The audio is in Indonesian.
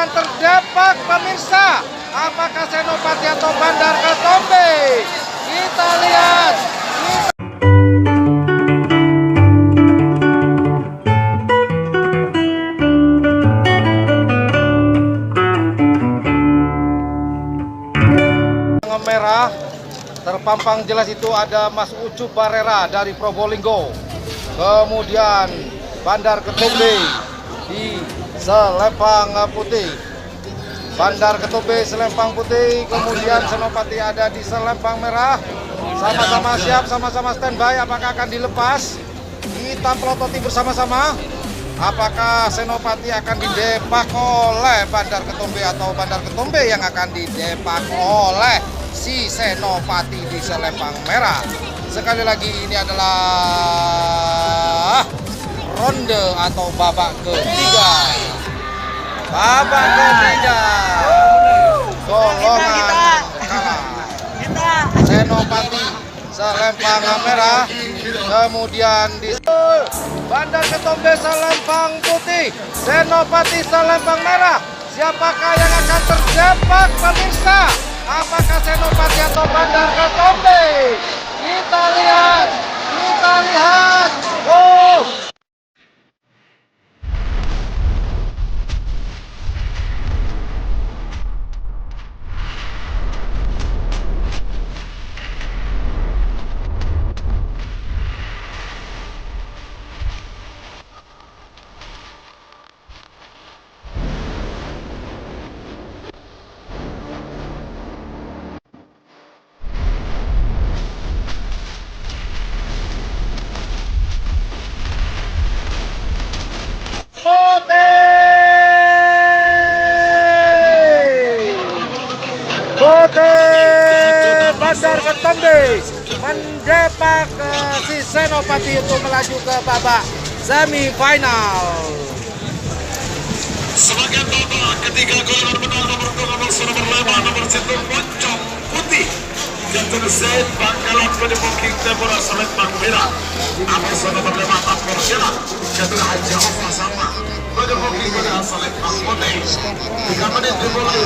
akan terdepak pemirsa? Apakah Senopati atau Bandar Ketombe? Kita lihat. Merah terpampang jelas itu ada Mas Ucup Barera dari Probolinggo, kemudian Bandar Ketombe di selempang putih, Bandar Ketombe selempang putih, kemudian Senopati ada di selempang merah. Sama-sama siap, sama-sama standby. Apakah akan dilepas? Kita pelototi bersama-sama. Apakah Senopati akan didepak oleh Bandar Ketombe atau Bandar Ketombe yang akan didepak oleh si Senopati di selempang merah? Sekali lagi ini adalah ronde atau babak ketiga. Babak ketiga. Golongan kalah. Senopati selempang merah, kemudian di Bandar Ketombe selempang putih, Senopati selempang merah. Siapakah yang akan terdepak pemirsa? Apakah Senopati atau Bandar Ketombe? Kita lihat, kita lihat. Oh. Bandar Ketombe mendepak si Senopati untuk melaju ke babak semifinal. Sebagai babak ketiga golongan menang nomor 2 nomor 5 nomor 1 Pocong Putih jatuh set Bangkalan Pedepoking Tempura Selempang Merah. Atas nomor 5 Tampor Sila jatuh Haji Ofa sama Pedepoking Merah Selempang Putih. 3 menit dimulai